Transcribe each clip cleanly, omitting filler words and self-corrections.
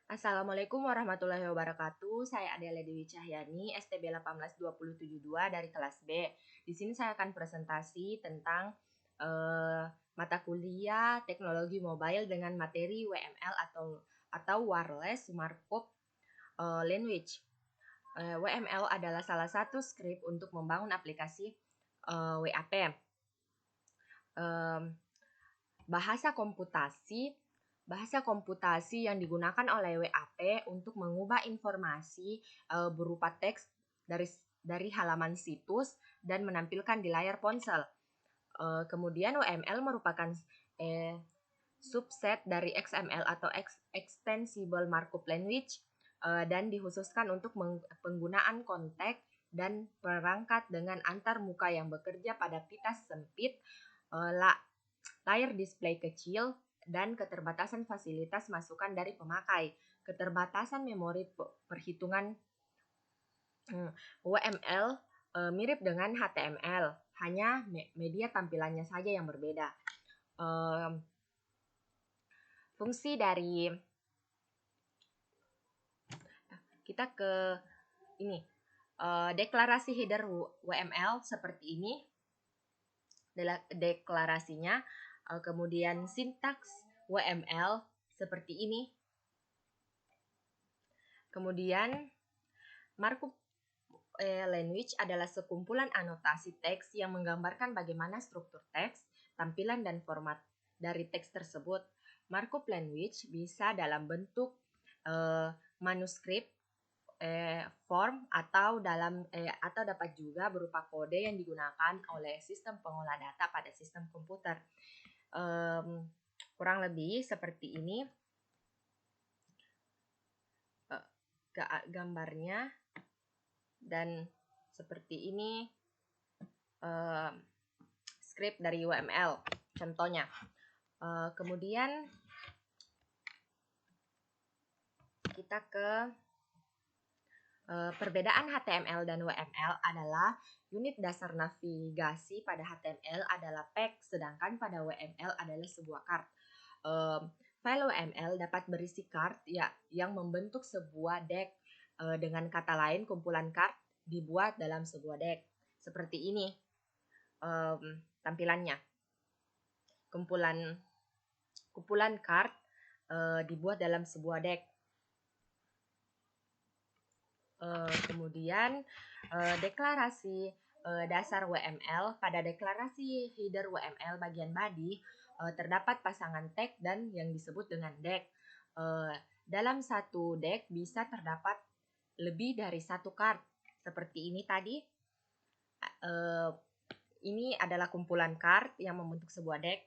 Assalamualaikum warahmatullahi wabarakatuh. Saya Adela Dewi Cahyani, STB 18272 dari kelas B. Di sini saya akan presentasi tentang mata kuliah teknologi mobile dengan materi WML atau Wireless Markup Language. WML adalah salah satu skrip untuk membangun aplikasi WAP. Bahasa komputasi yang digunakan oleh WAP untuk mengubah informasi berupa teks dari halaman situs dan menampilkan di layar ponsel. Kemudian WML merupakan subset dari XML atau Extensible Markup Language dan dikhususkan untuk penggunaan konteks dan perangkat dengan antar muka yang bekerja pada pita sempit, layar display kecil, dan keterbatasan fasilitas masukan dari pemakai. Keterbatasan memori perhitungan WML mirip dengan HTML, hanya media tampilannya saja yang berbeda. Fungsi dari kita ke ini deklarasi header WML seperti ini. Deklarasinya, kemudian sintaks WML seperti ini. Kemudian markup language adalah sekumpulan anotasi teks yang menggambarkan bagaimana struktur teks, tampilan dan format dari teks tersebut. Markup language bisa dalam bentuk manuskrip, form atau dapat juga berupa kode yang digunakan oleh sistem pengolah data pada sistem komputer. Kurang lebih seperti ini gambarnya, dan seperti ini skrip dari WML contohnya. Kemudian kita ke perbedaan HTML dan WML adalah unit dasar navigasi pada HTML adalah peg, sedangkan pada WML adalah sebuah card. File WML dapat berisi card yang membentuk sebuah deck. Dengan kata lain, kumpulan card dibuat dalam sebuah deck. Seperti ini tampilannya. Kumpulan card dibuat dalam sebuah deck. Kemudian deklarasi dasar WML. Pada deklarasi header WML bagian body terdapat pasangan tag dan yang disebut dengan deck. Dalam satu deck bisa terdapat lebih dari satu card. Seperti ini tadi. Ini adalah kumpulan card yang membentuk sebuah deck.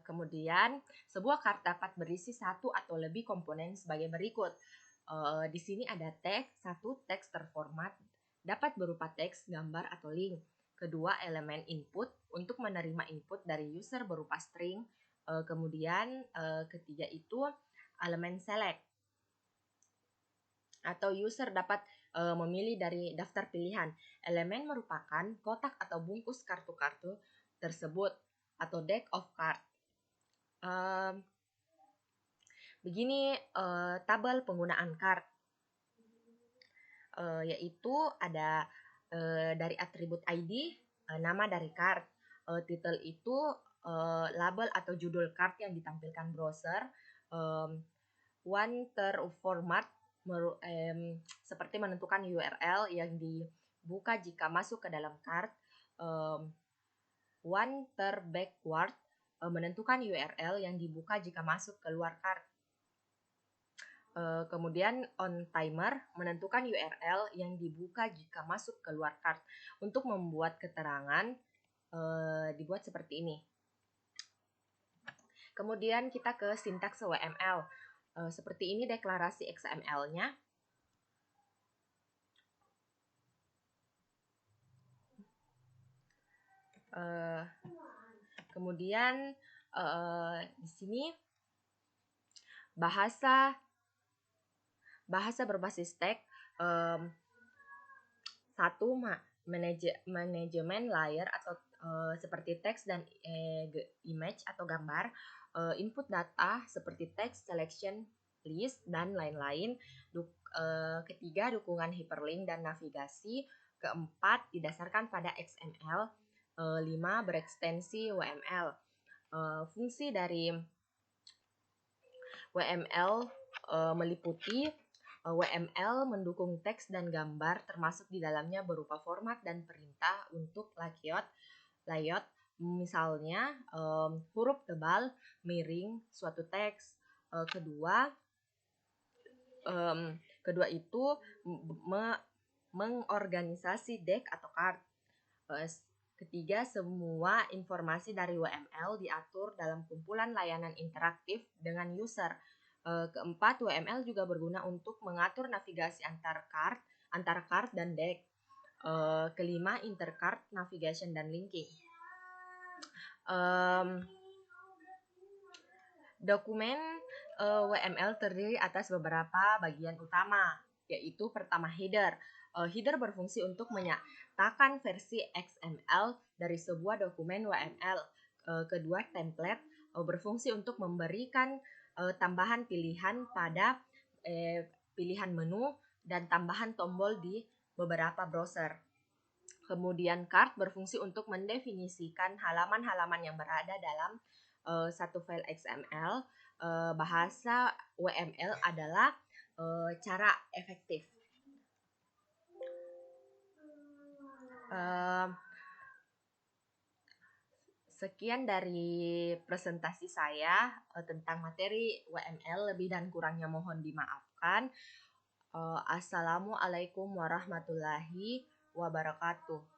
Kemudian sebuah card dapat berisi satu atau lebih komponen sebagai berikut. Di sini ada teks. Satu, teks terformat dapat berupa teks, gambar, atau link. Kedua, elemen input untuk menerima input dari user berupa string. Kemudian ketiga itu elemen select atau user dapat memilih dari daftar pilihan. Elemen merupakan kotak atau bungkus kartu-kartu tersebut atau deck of card. Begini tabel penggunaan card, yaitu ada dari atribut ID, nama dari card, title itu label atau judul card yang ditampilkan browser, one term format seperti menentukan URL yang dibuka jika masuk ke dalam card, one term backward menentukan URL yang dibuka jika masuk keluar card. Kemudian on timer menentukan URL yang dibuka jika masuk keluar card. Untuk membuat keterangan dibuat seperti ini. Kemudian kita ke sintaks WML. Seperti ini deklarasi XML-nya. Kemudian di sini bahasa berbasis teks. Satu, manajemen layer atau seperti teks dan image atau gambar. input data seperti text selection, list, dan lain-lain. Ketiga, dukungan hyperlink dan navigasi. Keempat, didasarkan pada XML. 5, berekstensi WML. Fungsi dari WML meliputi WML mendukung teks dan gambar termasuk di dalamnya berupa format dan perintah untuk layout misalnya huruf tebal, miring, suatu teks. Kedua itu mengorganisasi deck atau card. Ketiga, semua informasi dari WML diatur dalam kumpulan layanan interaktif dengan user. Keempat, WML juga berguna untuk mengatur navigasi antara card dan deck. Kelima, intercard navigation dan linking. Dokumen WML terdiri atas beberapa bagian utama, yaitu pertama header. Header berfungsi untuk menyatakan versi XML dari sebuah dokumen WML. Kedua, template berfungsi untuk memberikan tambahan pilihan pada pilihan menu dan tambahan tombol di beberapa browser. Kemudian card berfungsi untuk mendefinisikan halaman-halaman yang berada dalam satu file XML. Bahasa WML adalah cara efektif. Sekian dari presentasi saya tentang materi WML. Lebih dan kurangnya mohon dimaafkan. Assalamualaikum warahmatullahi wabarakatuh.